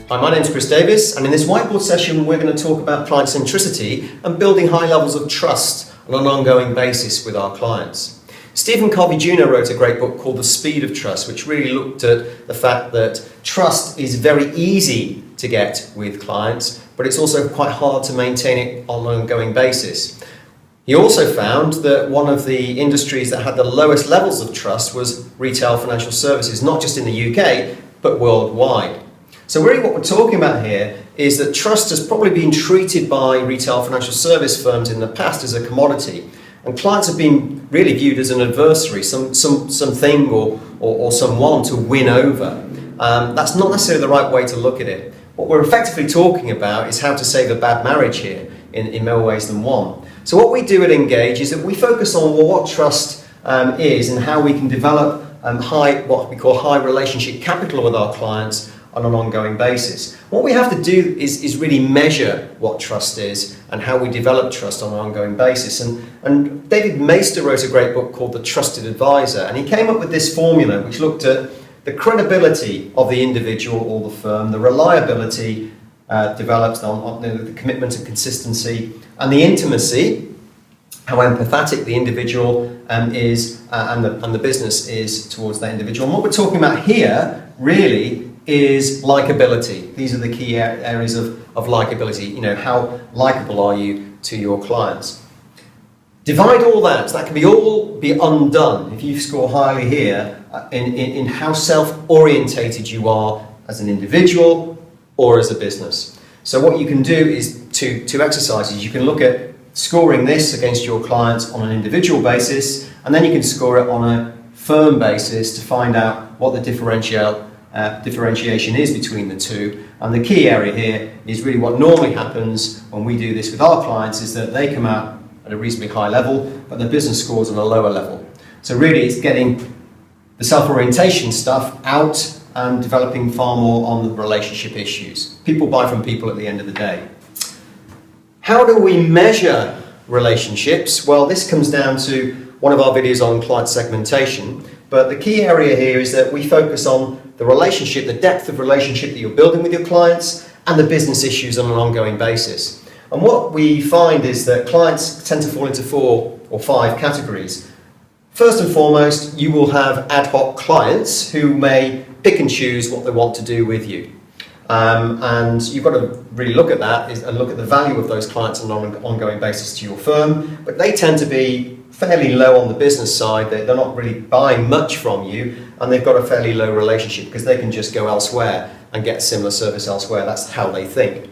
Hi, my name's Chris Davis, and in this whiteboard session we're going to talk about client centricity and building high levels of trust on an ongoing basis with our clients. Stephen Covey Jr. wrote a great book called The Speed of Trust, which really looked at the fact that trust is very easy to get with clients, but it's also quite hard to maintain it on an ongoing basis. He also found that one of the industries that had the lowest levels of trust was retail financial services, not just in the UK, but worldwide. So really what we're talking about here is that trust has probably been treated by retail financial service firms in the past as a commodity, and clients have been really viewed as an adversary, something or someone to win over. That's not necessarily the right way to look at it. What we're effectively talking about is how to save a bad marriage here in more ways than one. So what we do at Engage is that we focus on what trust is and how we can develop what we call high relationship capital with our clients on an ongoing basis. What we have to do is really measure what trust is and how we develop trust on an ongoing basis. And David Maister wrote a great book called The Trusted Advisor, and he came up with this formula which looked at the credibility of the individual or the firm, the reliability developed on the commitment and consistency, and the intimacy, how empathetic the individual is and the business is towards that individual. And what we're talking about here really is likability. These are the key areas of likability. You know, how likable are you to your clients? Divide all that, so that can all be undone if you score highly here in how self-orientated you are as an individual or as a business. So what you can do is two exercises. You can look at scoring this against your clients on an individual basis, and then you can score it on a firm basis to find out what the differentiation is between the two. And the key area here is really what normally happens when we do this with our clients is that they come out at a reasonably high level, but the business scores on a lower level. So really it's getting the self-orientation stuff out and developing far more on the relationship issues. People buy from people at the end of the day. How do we measure relationships? Well, this comes down to one of our videos on client segmentation, but the key area here is that we focus on the relationship, the depth of relationship that you're building with your clients, and the business issues on an ongoing basis. And what we find is that clients tend to fall into 4 or 5 categories. First and foremost, you will have ad hoc clients who may pick and choose what they want to do with you. And you've got to really look at that and look at the value of those clients on an ongoing basis to your firm. But they tend to be fairly low on the business side. They're not really buying much from you, and they've got a fairly low relationship because they can just go elsewhere and get similar service elsewhere. That's how they think.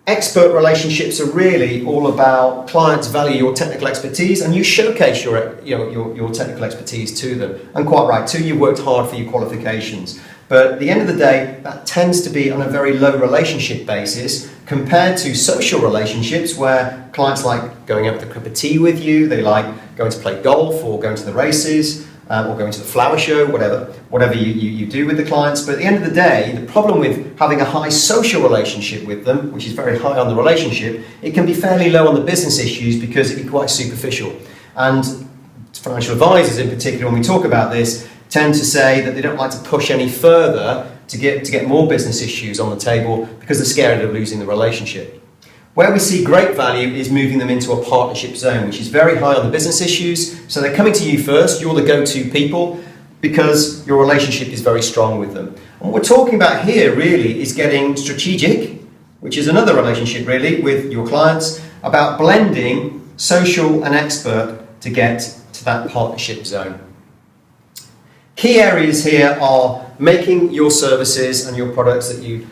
Expert relationships are really all about clients value your technical expertise and you showcase your technical expertise to them. And quite right too, you've worked hard for your qualifications. But at the end of the day, that tends to be on a very low relationship basis compared to social relationships where clients like going out with a cup of tea with you, they like going to play golf or going to the races or going to the flower show, whatever you do with the clients. But at the end of the day, the problem with having a high social relationship with them, which is very high on the relationship, it can be fairly low on the business issues because it can be quite superficial. And financial advisors in particular, when we talk about this, tend to say that they don't like to push any further to get more business issues on the table because they're scared of losing the relationship. Where we see great value is moving them into a partnership zone, which is very high on the business issues. So they're coming to you first, you're the go-to people because your relationship is very strong with them. And what we're talking about here really is getting strategic, which is another relationship really with your clients, about blending social and expert to get to that partnership zone. Key areas here are making your services and your products that you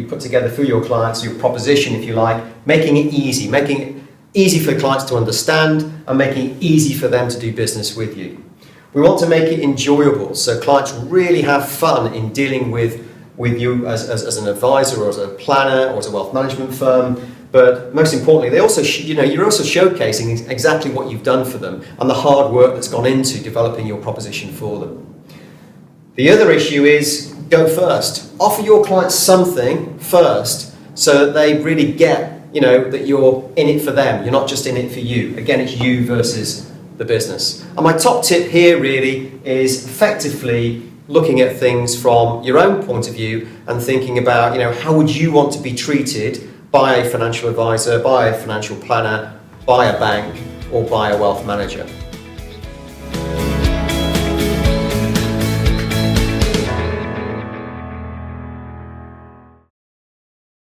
put together for your clients, your proposition if you like, making it easy for clients to understand and making it easy for them to do business with you. We want to make it enjoyable so clients really have fun in dealing with you as an advisor or as a planner or as a wealth management firm. But most importantly, you're also showcasing exactly what you've done for them and the hard work that's gone into developing your proposition for them. The other issue is go first. Offer your clients something first so that they really get, that you're in it for them. You're not just in it for you. Again, it's you versus the business. And my top tip here really is effectively looking at things from your own point of view and thinking about, how would you want to be treated by a financial advisor, by a financial planner, by a bank, or by a wealth manager.